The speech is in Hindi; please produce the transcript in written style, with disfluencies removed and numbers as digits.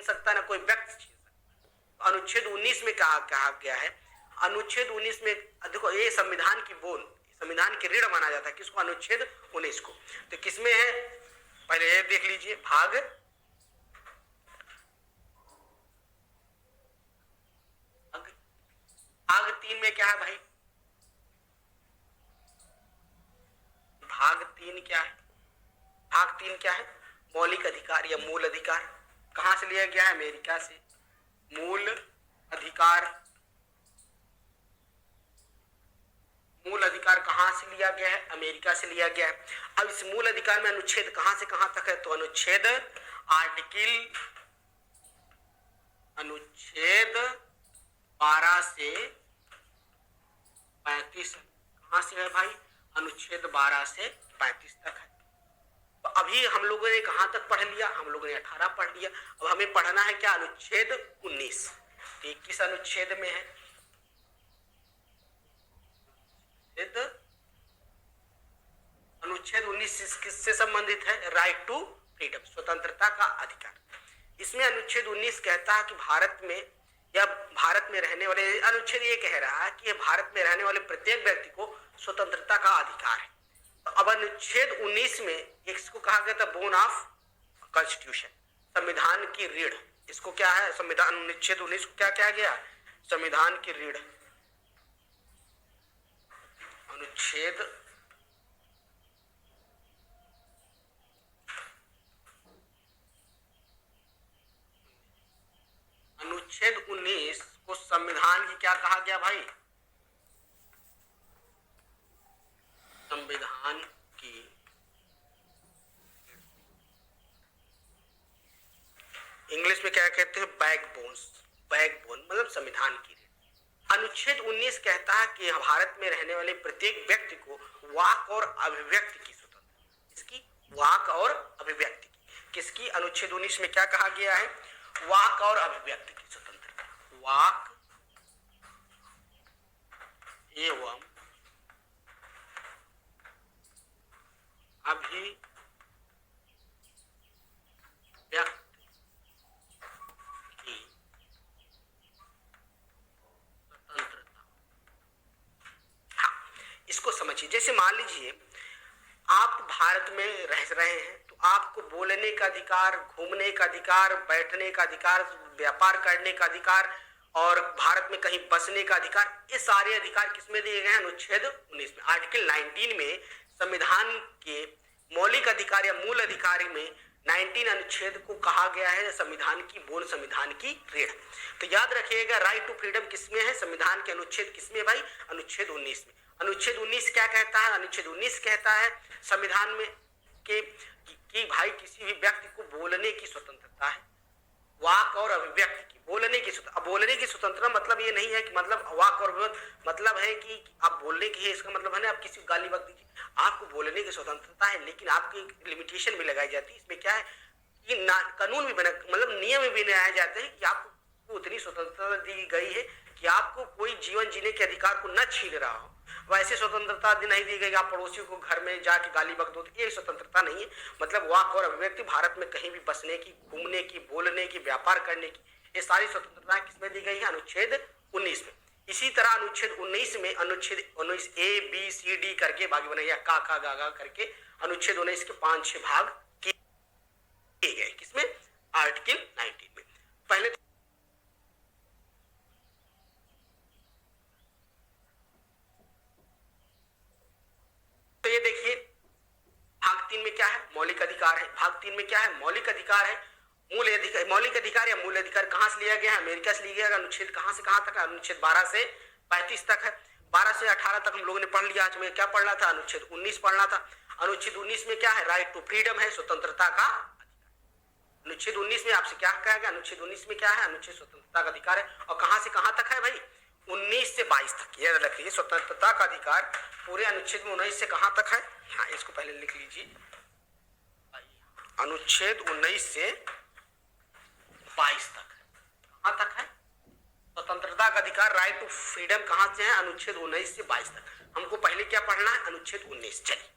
छीन सकता, ना कोई व्यक्ति छीन सकता। अनुच्छेद 19 में कहा गया है, अनुच्छेद 19 में देखो ये संविधान की बोल, संविधान की रीढ़ माना जाता है किसको, अनुच्छेद 19 को। तो किसमें है, पहले ये देख लीजिए, भाग 3 में क्या है भाई, भाग 3 क्या है, भाग 3 क्या है, मौलिक अधिकार या मूल अधिकार। कहां से लिया गया है, अमेरिका से। मूल अधिकार, मूल अधिकार कहां से लिया गया है, अमेरिका से लिया गया है। अब इस मूल अधिकार में अनुच्छेद कहां से कहां तक है, तो अनुच्छेद 12 से 35 कहां से है भाई, अनुच्छेद 12 से 35 तक है। तो अभी हम लोगों ने कहां तक पढ़ लिया, हम लोगों ने 18 पढ़ लिया। अब हमें पढ़ना है क्या, अनुच्छेद 19। तो किस अनुच्छेद में है, अनुच्छेद 19 किससे संबंधित है, राइट टू फ्रीडम, स्वतंत्रता का अधिकार। इसमें अनुच्छेद 19 कहता है कि भारत में या भारत में रहने वाले, अनुच्छेद ये कह रहा है कि भारत में रहने वाले प्रत्येक व्यक्ति को स्वतंत्रता का अधिकार है। तो अब अनुच्छेद 19 में इसको कहा गया था बोन ऑफ कॉन्स्टिट्यूशन, संविधान की रीढ़। इसको क्या है, संविधान, अनुच्छेद 19 को क्या कहा गया, संविधान की रीढ़। अनुच्छेद अनुच्छेद 19 को संविधान की क्या कहा गया भाई, संविधान की, इंग्लिश में क्या कहते हैं, बैकबोन्स, बैकबोन मतलब संविधान की रीढ़। अनुच्छेद 19 कहता है कि भारत में रहने वाले प्रत्येक व्यक्ति को वाक और अभिव्यक्ति की स्वतंत्रता, इसकी वाक और अभिव्यक्ति की, किसकी, अनुच्छेद 19 में क्या कहा गया है, वाक और अभिव्यक्ति की स्वतंत्रता, वाक एवं अभिव्यक्ति की स्वतंत्रता। हाँ, इसको समझिए। जैसे मान लीजिए आप भारत में रह रहे हैं, तो आपको बोलने का अधिकार, घूमने का अधिकार, बैठने का अधिकार, व्यापार करने का अधिकार और भारत में कहीं बसने का अधिकार, ये सारे अधिकार किसमें दिए गए हैं, अनुच्छेद 19 में। आर्टिकल 19 में संविधान के मौलिक अधिकार या मूल अधिकार में 19 अनुच्छेद को कहा गया है संविधान की बोल, संविधान की रीढ़। तो याद रखिएगा, राइट टू फ्रीडम किसमें है, संविधान के अनुच्छेद किसमें भाई, अनुच्छेद 19 में। अनुच्छेद 19 क्या कहता है, अनुच्छेद 19 कहता है संविधान में कि भाई किसी भी व्यक्ति को बोलने की स्वतंत्रता है, वाक और अभिव्यक्ति की, बोलने की स्वतंत्रता। अब बोलने की स्वतंत्रता मतलब ये नहीं है कि मतलब वाक और मतलब है कि आप बोलने की है, इसका मतलब है ना आप किसी को गाली बक दीजिए, आपको बोलने की स्वतंत्रता है, लेकिन आपकी लिमिटेशन भी लगाई जाती है। इसमें क्या है कि कानून भी बना, मतलब नियम भी बनाए जाते हैं कि आपको उतनी स्वतंत्रता दी गई है कि आपको कोई जीवन जीने के अधिकार को न छीन रहा हो। वैसे स्वतंत्रता नहीं दी गई आप पड़ोसी को घर में जाके गाली बक दो, ये स्वतंत्रता नहीं है। मतलब वाक और अभिव्यक्ति, भारत में कहीं भी बसने की, घूमने की, बोलने की, व्यापार करने की, ये सारी स्वतंत्रताएं किसमें दी गई है, अनुच्छेद 19 में। इसी तरह अनुच्छेद 19 में, अनुच्छेद 19 ए बी सी डी करके भाग बनाया, का गा गा करके अनुच्छेद 19 के 5-6 भाग किए गए, किसमें, आर्टिकल 19 में। पहले तो ये देखिए भाग 3 में क्या है, मौलिक अधिकार है। भाग 3 में क्या है, मौलिक अधिकार है। मूल अधिकार, मौलिक अधिकार या मूल अधिकार कहां से लिया गया है, अमेरिका से लिया गया। अनुच्छेद कहां से कहां तक है, अनुच्छेद 12 से 35 तक है। 12 से 18 तक हम लोगों ने पढ़ लिया। आज में क्या पढ़ना था, अनुच्छेद 19 पढ़ना था। अनुच्छेद 19 में क्या है, राइट टू फ्रीडम है, स्वतंत्रता का अधिकार। अनुच्छेद 19 में आपसे क्या कहा गया, अनुच्छेद 19 में क्या है, अनुच्छेद स्वतंत्रता का अधिकार है। और कहां से कहां तक है भाई, 19 से 22 तक। याद रखिए स्वतंत्रता का अधिकार पूरे अनुच्छेद में 19 से कहां तक है। हाँ, इसको पहले लिख लीजिए, अनुच्छेद 19 से 22 तक है। कहां तक है, स्वतंत्रता का अधिकार, राइट टू फ्रीडम कहां से है, अनुच्छेद 19 से 22 तक। हमको पहले क्या पढ़ना है, अनुच्छेद 19। चलिए